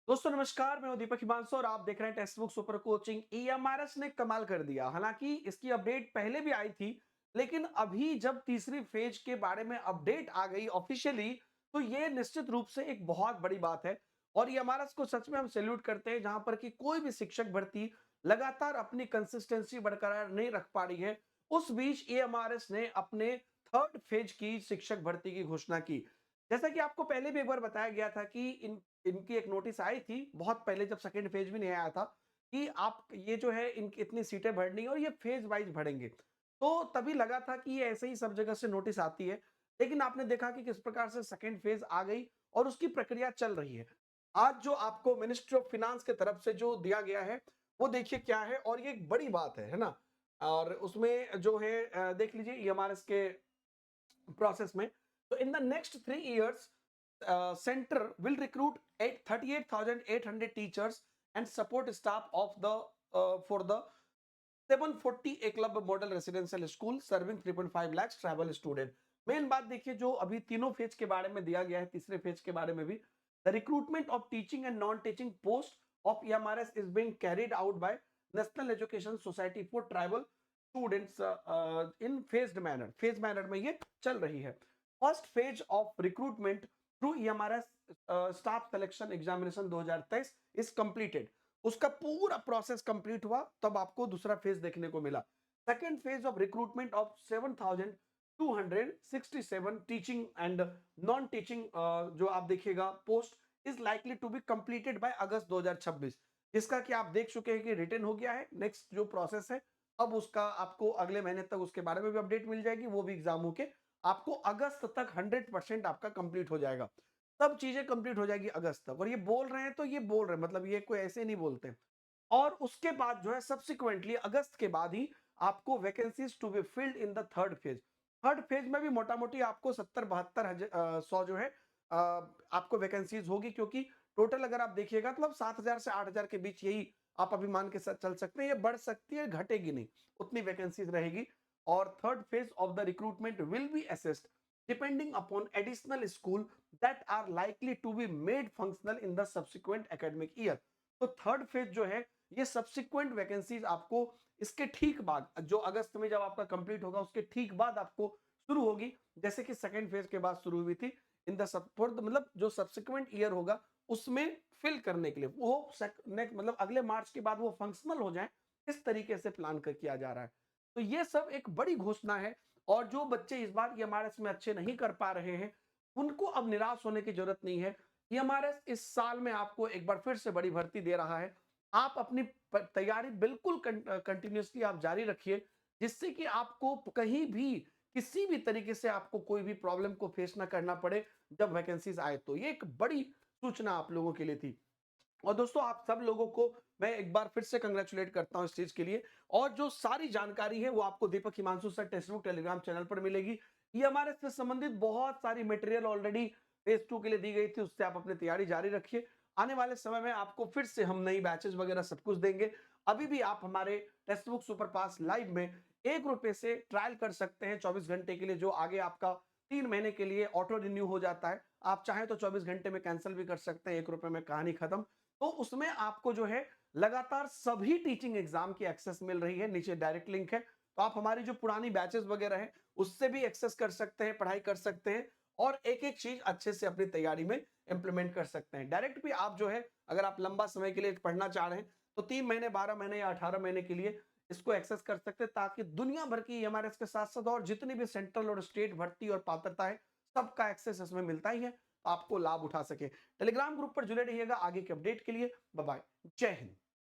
दोस्तों नमस्कार, मैं हूं दीपक हिमांशु और आप देख रहे हैं text book super coaching. EMRS ने कमाल कर दिया। हालांकि इसकी अपडेट पहले भी आई थी, लेकिन अभी जब तीसरी फेज के बारे में अपडेट आ गई ऑफिशियली, तो ये निश्चित रूप से एक बहुत बड़ी बात है। और ईएमआरएस को सच में हम सैल्यूट करते हैं, जहां पर कि कोई भी शिक्षक भर्ती लगातार अपनी कंसिस्टेंसी बरकरार नहीं रख पा रही है। उस बीच ईएमआरएस ने अपने थर्ड फेज की शिक्षक भर्ती की घोषणा की। जैसा कि आपको पहले भी एक बार बताया गया था कि इनकी एक नोटिस आई थी बहुत पहले, जब सेकंड फेज भी नहीं आया था, कि आप ये जो है इनकी इतनी सीटें भरनी है और ये फेज वाइज भरेंगे। तो तभी लगा था कि ये ऐसे ही सब जगह से नोटिस आती है, लेकिन आपने देखा कि किस प्रकार से सेकंड फेज आ गई और उसकी प्रक्रिया चल रही है। आज जो आपको मिनिस्ट्री ऑफ फाइनेंस की तरफ से जो दिया गया है, वो देखिए क्या है, और ये एक बड़ी बात है ना। और उसमें जो है देख लीजिए ईएमआरएस के प्रोसेस में। तो in the next 3 years, center will recruit 38,800 teachers and support staff of the for the 740 Eklavya model residential school serving 3.5 lakh travel student. Main बात देखिए, जो अभी तीनों फेज के बारे में दिया गया है, तीसरे फेज के बारे में भी, the recruitment of teaching and non teaching post of EMRS is being carried out by national education society for tribal students in phase manner में ये चल रही है। First phase of recruitment through EMRS staff selection examination 2023 is completed. उसका पूरा process complete हुआ, तब आपको दूसरा फेज देखने को मिला। Second phase of recruitment of 7,267 teaching and non teaching जो आप देखिएगा post is likely to be completed by August 2026, जिसका कि आप देख चुके हैं कि रिटर्न हो गया है। नेक्स्ट जो प्रोसेस है, अब उसका आपको अगले महीने तक उसके बारे में भी अपडेट मिल जाएगी, वो भी एग्जाम होके आपको अगस्त तक 100% आपका कंप्लीट हो जाएगा। सब चीजें कंप्लीट हो जाएगी अगस्त तक। और ये बोल रहे हैं तो ये बोल रहे हैं, मतलब ये कोई ऐसे नहीं बोलते। और उसके बाद जो है सब्सिक्वेंटली अगस्त के बाद ही आपको vacancies to be filled in the third phase. Third phase में भी मोटा मोटी आपको 70-72 100 जो है आपको वैकेंसीज होगी, क्योंकि टोटल अगर आप देखिएगा तो 7,000 से 8,000 के बीच यही आप अभी मान के साथ चल सकते हैं। ये बढ़ सकती है, घटेगी नहीं, उतनी वैकेंसीज रहेगी। और third phase of the recruitment will be assessed depending upon additional school that are likely to be made functional in the subsequent academic year. तो थर्ड फेज जो है, ये सब्सिक्वेंट वैकेंसीज आपको इसके ठीक बाद, जो अगस्त में जब आपका कंप्लीट होगा उसके ठीक बाद आपको शुरू होगी, जैसे कि सेकंड फेज के बाद शुरू हुई थी। इन द मतलब जो सब्सिक्वेंट ईयर होगा उसमें फिल करने के लिए वो नेक्स्ट मतलब अगले मार्च के बाद वो फंक्शनल हो जाए, इस तरीके से प्लान कर किया जा रहा है। तो ये सब एक बड़ी घोषणा है। और जो बच्चे इस बार ईएमआरएस में अच्छे नहीं कर पा रहे हैं, उनको अब निराश होने की जरूरत नहीं है। ईएमआरएस इस साल में आपको एक बार फिर से बड़ी भर्ती दे रहा है। आप अपनी तैयारी बिल्कुल कंटिन्यूअसली आप जारी रखिए, जिससे कि आपको कहीं भी किसी भी तरीके से आपको कोई भी प्रॉब्लम को फेस ना करना पड़े जब वैकेंसीज आए। तो ये एक बड़ी सूचना आप लोगों के लिए थी। और दोस्तों आप सब लोगों को मैं एक बार फिर से कंग्रेचुलेट करता हूं इस चीज के लिए। और जो सारी जानकारी है वो आपको Deepak Himanshu sir textbook Telegram channel पर मिलेगी। ये हमारे से संबंधित बहुत सारी मटेरियल ऑलरेडी फेज 2 के लिए दी गई थी, उससे आप अपनी तैयारी जारी रखिए। आने वाले समय में आपको फिर से हम नई बैचेस वगैरह सब कुछ देंगे। अभी भी आप हमारे टेक्स्ट बुक सुपर पास लाइव में ₹1 से ट्रायल कर सकते हैं 24 घंटे के लिए, जो आगे आपका 3 महीने के लिए ऑटो रिन्यू हो जाता है। आप चाहें तो 24 घंटे में कैंसिल भी कर सकते हैं, ₹1 में कहानी खत्म। तो उसमें आपको जो है लगातार सभी टीचिंग एग्जाम की एक्सेस मिल रही है। नीचे डायरेक्ट लिंक है, तो आप हमारी जो पुरानी बैचेस वगैरह हैं उससे भी एक्सेस कर सकते हैं, पढ़ाई कर सकते हैं और एक एक चीज अच्छे से अपनी तैयारी में इंप्लीमेंट कर सकते हैं। डायरेक्ट भी आप जो है, अगर आप लंबा समय के लिए पढ़ना चाह रहे हैं तो 3 महीने, 12 महीने या 18 महीने के लिए इसको एक्सेस कर सकते हैं, ताकि दुनिया भर की हमारे इसके साथ साथ और जितनी भी सेंट्रल और स्टेट भर्ती और पात्रता है, सबका एक्सेस इसमें मिलता ही है। तो आपको लाभ उठा सके। टेलीग्राम ग्रुप पर जुड़े रहिएगा आगे के अपडेट के लिए। बाय बाय, जय हिंद।